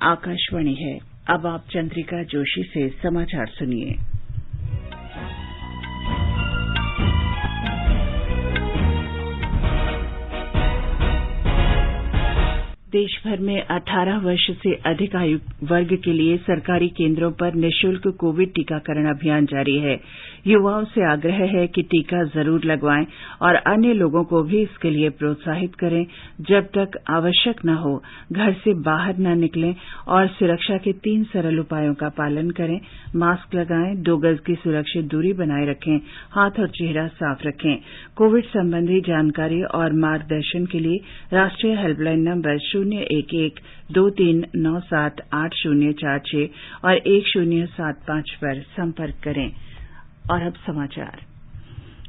आकाशवाणी है। अब आप चंद्रिका जोशी से समाचार सुनिए। देश भर में 18 वर्ष से अधिक आयु वर्ग के लिए सरकारी केंद्रों पर निःशुल्क कोविड टीकाकरण अभियान जारी है। युवाओं से आग्रह है कि टीका जरूर लगवाएं और अन्य लोगों को भी इसके लिए प्रोत्साहित करें। जब तक आवश्यक न हो, घर से बाहर न निकलें और सुरक्षा के 3 सरल उपायों का पालन करें। मास्क लगाएं, 2 गज की सुरक्षित दूरी बनाए रखें, हाथ और चेहरा साफ रखें। कोविड संबंधी जानकारी और मार्गदर्शन के लिए राष्ट्रीय हेल्पलाइन नंबर 011-2397-8046 और 1075 पर संपर्क करें। और अब समाचार।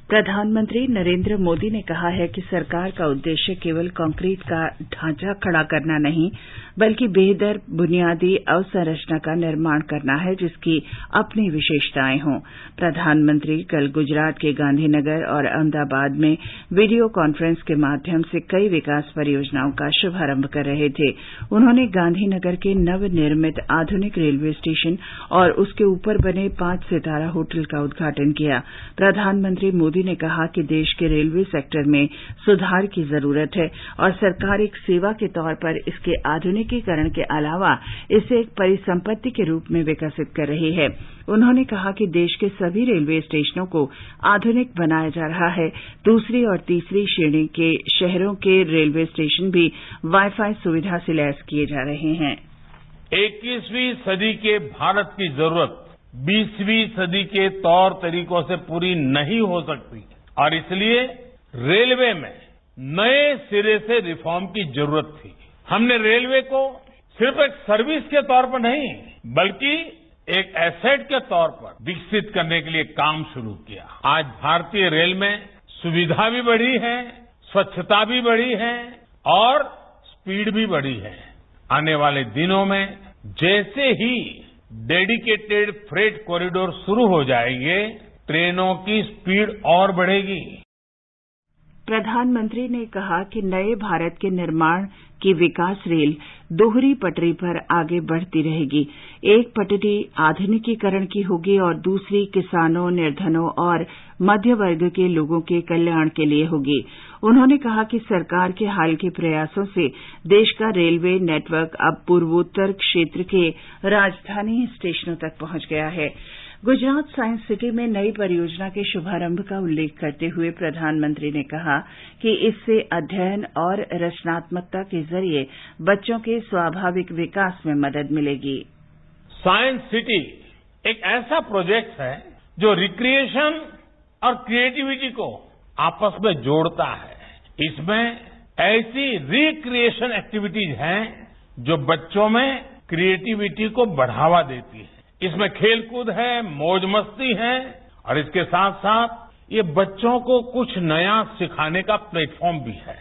प्रधानमंत्री नरेंद्र मोदी ने कहा है कि सरकार का उद्देश्य केवल कंक्रीट का ढांचा खड़ा करना नहीं, बल्कि बेहतर बुनियादी अवसंरचना का निर्माण करना है, जिसकी अपनी विशेषताएं हों। प्रधानमंत्री कल गुजरात के गांधीनगर और अहमदाबाद में वीडियो कॉन्फ्रेंस के माध्यम से कई विकास परियोजनाओं का शुभारंभ कर रहे थे। उन्होंने गांधीनगर के नवनिर्मित आधुनिक रेलवे स्टेशन और उसके ऊपर बने 5 सितारा होटल का उद्घाटन किया। प्रधानमंत्री मोदी ने कहा कि देश के रेलवे सेक्टर में सुधार की जरूरत है और सरकार एक सेवा के तौर पर इसके आधुनिकीकरण के अलावा इसे एक परिसंपत्ति के रूप में विकसित कर रही है। उन्होंने कहा कि देश के सभी रेलवे स्टेशनों को आधुनिक बनाया जा रहा है। दूसरी और तीसरी श्रेणी के शहरों के रेलवे स्टेशन भी वाईफाई सुविधा से लैस किए जा रहे हैं। 21वीं सदी के भारत की जरूरत 20वीं सदी के तौर तरीकों से पूरी नहीं हो सकती और इसलिए रेलवे में नए सिरे से रिफॉर्म की जरूरत थी। हमने रेलवे को सिर्फ एक सर्विस के तौर पर नहीं, बल्कि एक एसेट के तौर पर विकसित करने के लिए काम शुरू किया। आज भारतीय रेल में सुविधा भी बढ़ी है, स्वच्छता भी बढ़ी है और स्पीड भी बढ़ी है। आने वाले दिनों में जैसे ही डेडिकेटेड फ्रेट कॉरिडोर शुरू हो जाएंगे, ट्रेनों की स्पीड और बढ़ेगी। प्रधानमंत्री ने कहा कि नए भारत के निर्माण की विकास रेल दोहरी पटरी पर आगे बढ़ती रहेगी। एक पटरी आधुनिकीकरण की होगी और दूसरी किसानों, निर्धनों और मध्य वर्ग के लोगों के कल्याण के लिए होगी। उन्होंने कहा कि सरकार के हाल के प्रयासों से देश का रेलवे नेटवर्क अब पूर्वोत्तर क्षेत्र के राजधानी स्टेशनों तक पहुंच गया है। गुजरात साइंस सिटी में नई परियोजना के शुभारंभ का उल्लेख करते हुए प्रधानमंत्री ने कहा कि इससे अध्ययन और रचनात्मकता के जरिए बच्चों के स्वाभाविक विकास में मदद मिलेगी। साइंस सिटी एक ऐसा प्रोजेक्ट है जो रिक्रिएशन और क्रिएटिविटी को आपस में जोड़ता है। इसमें ऐसी रिक्रिएशन एक्टिविटीज हैं जो बच्चों में क्रिएटिविटी को बढ़ावा देती है। इसमें खेलकूद है, मौज मस्ती है और इसके साथ साथ ये बच्चों को कुछ नया सिखाने का प्लेटफॉर्म भी है।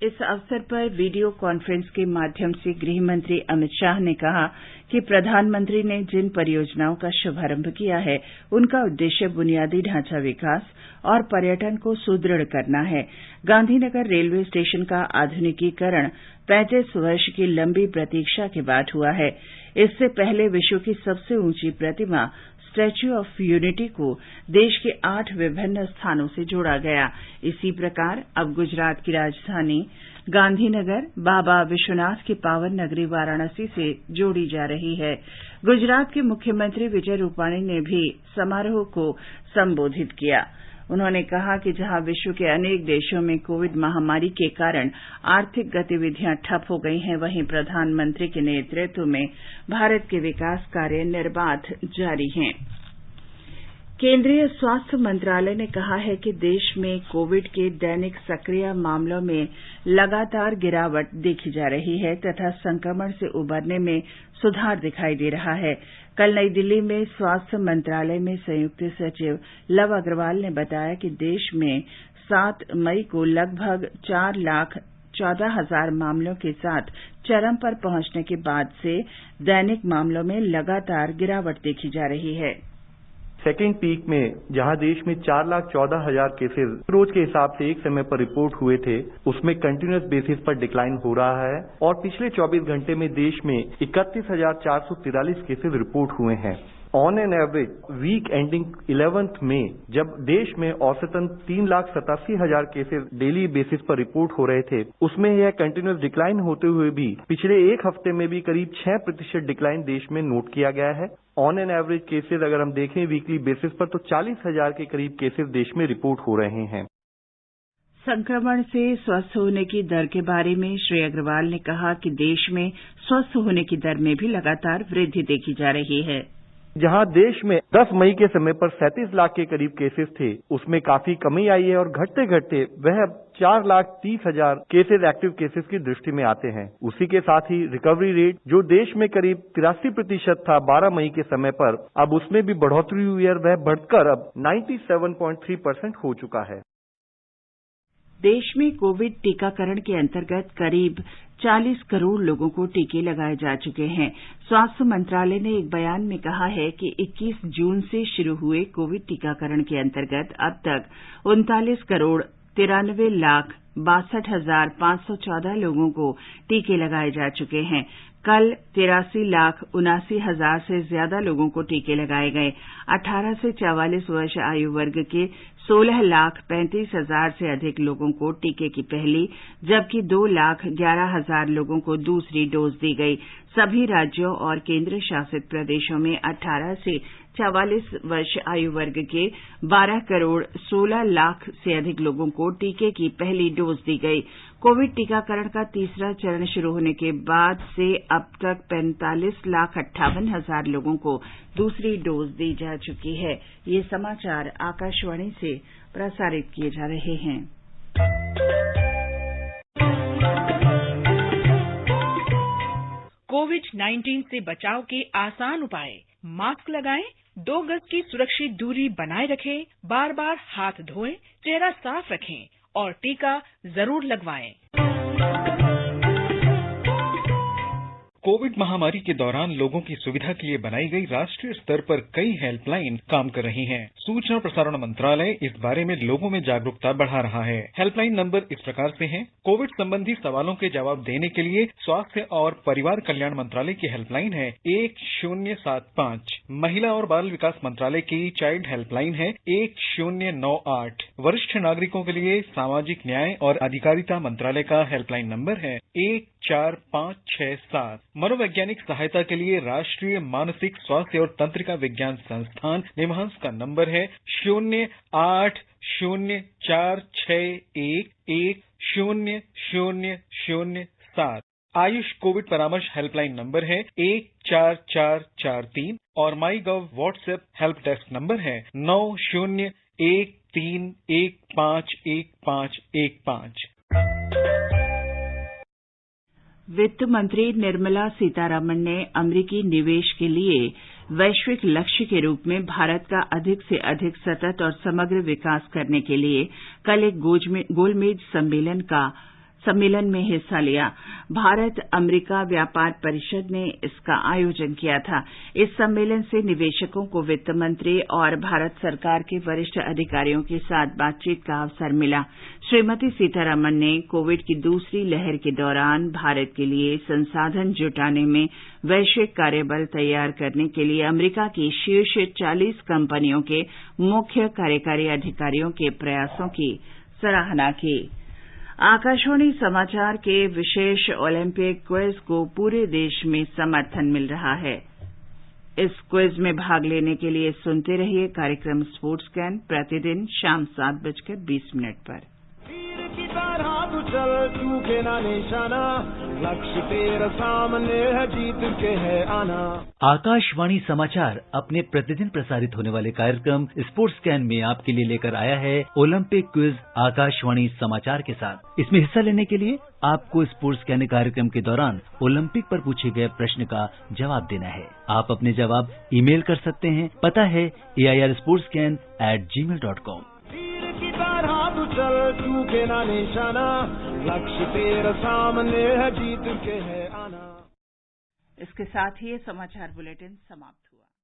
इस अवसर पर वीडियो कॉन्फ्रेंस के माध्यम से गृह मंत्री अमित शाह ने कहा कि प्रधानमंत्री ने जिन परियोजनाओं का शुभारंभ किया है, उनका उद्देश्य बुनियादी ढांचा विकास और पर्यटन को सुदृढ़ करना है। गांधीनगर रेलवे स्टेशन का आधुनिकीकरण 35 वर्ष की लंबी प्रतीक्षा के बाद हुआ है। इससे पहले विश्व की सबसे ऊंची प्रतिमा स्टैच्यू ऑफ यूनिटी को देश के 8 विभिन्न स्थानों से जोड़ा गया। इसी प्रकार अब गुजरात की राजधानी गांधीनगर बाबा विश्वनाथ की पावन नगरी वाराणसी से जोड़ी जा रही है। गुजरात के मुख्यमंत्री विजय रूपाणी ने भी समारोह को संबोधित किया। उन्होंने कहा कि जहां विश्व के अनेक देशों में कोविड महामारी के कारण आर्थिक गतिविधियां ठप हो गई हैं, वहीं प्रधानमंत्री के नेतृत्व में भारत के विकास कार्य निर्बाध जारी हैं। केंद्रीय स्वास्थ्य मंत्रालय ने कहा है कि देश में कोविड के दैनिक सक्रिय मामलों में लगातार गिरावट देखी जा रही है तथा संक्रमण से उबरने में सुधार दिखाई दे रहा है। कल नई दिल्ली में स्वास्थ्य मंत्रालय में संयुक्त सचिव लव अग्रवाल ने बताया कि देश में 7 मई को लगभग 4,14,000 मामलों के साथ चरम पर पहुंचने के बाद से दैनिक मामलों में लगातार गिरावट देखी जा रही है। सेकेंड पीक में जहां देश में 4,14,000 केसेस रोज के हिसाब से एक समय पर रिपोर्ट हुए थे, उसमें कंटिन्यूअस बेसिस पर डिक्लाइन हो रहा है और पिछले 24 घंटे में देश में 31,443 केसेस रिपोर्ट हुए हैं। On an average week ending 11th मई जब देश में औसतन 3,87,000 केसेस डेली बेसिस पर रिपोर्ट हो रहे थे, उसमें यह कंटिन्यूअस डिक्लाइन होते हुए भी पिछले एक हफ्ते में भी करीब 6% डिक्लाइन देश में नोट किया गया है। ऑन एन एवरेज केसेस अगर हम देखें वीकली बेसिस पर तो 40,000 के करीब केसेस देश में रिपोर्ट हो रहे हैं। संक्रमण से स्वस्थ होने की दर के बारे में श्री अग्रवाल ने कहा कि देश में स्वस्थ होने की दर में भी लगातार वृद्धि देखी जा रही है। जहां देश में 10 मई के समय पर 37 लाख के करीब केसेस थे, उसमें काफी कमी आई है और घटते घटते वह 4,30,000 केसेस एक्टिव केसेस की दृष्टि में आते हैं। उसी के साथ ही रिकवरी रेट जो देश में करीब 83% था 12 मई के समय पर, अब उसमें भी बढ़ोतरी हुई है, वह बढ़कर अब 97.3% हो चुका है। देश में कोविड टीकाकरण के अंतर्गत करीब 40 करोड़ लोगों को टीके लगाए जा चुके हैं। स्वास्थ्य मंत्रालय ने एक बयान में कहा है कि 21 जून से शुरू हुए कोविड टीकाकरण के अंतर्गत अब तक 39 करोड़ 93 लाख 62,514 लोगों को टीके लगाए जा चुके हैं। कल 83 लाख 79 हजार से ज्यादा लोगों को टीके लगाए गए। 18 से 44 वर्ष आयु वर्ग के 16 लाख 35 हजार से अधिक लोगों को टीके की पहली, जबकि 2 लाख 11 हजार लोगों को दूसरी डोज दी गई। सभी राज्यों और केंद्र शासित प्रदेशों में 18 से 44 वर्ष आयु वर्ग के 12 करोड़ 16 लाख से अधिक लोगों को टीके की पहली डोज दी गई। कोविड टीकाकरण का तीसरा चरण शुरू होने के बाद से अब तक 45 लाख 58 हजार लोगों को दूसरी डोज दी जा चुकी है। ये समाचार आकाशवाणी से प्रसारित किए जा रहे हैं। कोविड-19 से बचाव के आसान उपाय। मास्क लगाएं, 2 गज की सुरक्षित दूरी बनाए रखें, बार-बार हाथ धोएं, चेहरा साफ रखें और टीका जरूर लगवाएं। कोविड महामारी के दौरान लोगों की सुविधा के लिए बनाई गई राष्ट्रीय स्तर पर कई हेल्पलाइन काम कर रही हैं। सूचना और प्रसारण मंत्रालय इस बारे में लोगों में जागरूकता बढ़ा रहा है। हेल्पलाइन नंबर इस प्रकार से हैं। कोविड संबंधी सवालों के जवाब देने के लिए स्वास्थ्य और परिवार कल्याण मंत्रालय की हेल्पलाइन है 1075। महिला और बाल विकास मंत्रालय की चाइल्ड हेल्पलाइन है 1098। वरिष्ठ नागरिकों के लिए सामाजिक न्याय और अधिकारिता मंत्रालय का हेल्पलाइन नंबर है 14567। मनोवैज्ञानिक सहायता के लिए राष्ट्रीय मानसिक स्वास्थ्य और तंत्रिका विज्ञान संस्थान निमहांस का नंबर है 080461100007। आयुष कोविड परामर्श हेल्पलाइन नंबर है 14443 और माई गव व्हाट्सएप हेल्प डेस्क नंबर है 9013151515। वित्त मंत्री निर्मला सीतारमण ने अमेरिकी निवेश के लिए वैश्विक लक्ष्य के रूप में भारत का अधिक से अधिक सतत और समग्र विकास करने के लिए कल एक गोलमेज सम्मेलन में हिस्सा लिया। भारत अमेरिका व्यापार परिषद ने इसका आयोजन किया था। इस सम्मेलन से निवेशकों को वित्त मंत्री और भारत सरकार के वरिष्ठ अधिकारियों के साथ बातचीत का अवसर मिला। श्रीमती सीतारमण ने कोविड की दूसरी लहर के दौरान भारत के लिए संसाधन जुटाने में वैश्विक कार्यबल तैयार करने के लिए अमेरिका की शीर्ष 40 कंपनियों के मुख्य कार्यकारी अधिकारियों के प्रयासों की सराहना की। आकाशवाणी समाचार के विशेष ओलंपिक क्विज को पूरे देश में समर्थन मिल रहा है। इस क्विज में भाग लेने के लिए सुनते रहिए कार्यक्रम स्पोर्ट्स कैन प्रतिदिन शाम 7:20 पर। चल चूके ना निशाना, लक्ष्य तेरा सामने है, जीत के है आना। आकाशवाणी समाचार अपने प्रतिदिन प्रसारित होने वाले कार्यक्रम स्पोर्ट्स कैन में आपके लिए लेकर आया है ओलंपिक क्विज आकाशवाणी समाचार के साथ। इसमें हिस्सा लेने के लिए आपको स्पोर्ट्स कैन कार्यक्रम के दौरान ओलंपिक पर पूछे गए प्रश्न का जवाब देना है। आप अपने जवाब ईमेल कर सकते हैं। पता है airsportscan@gmail.com। चल चूके ना निशाना, लक्ष्य तेरा सामने है, जीत के है आना। इसके साथ ही ये समाचार बुलेटिन समाप्त।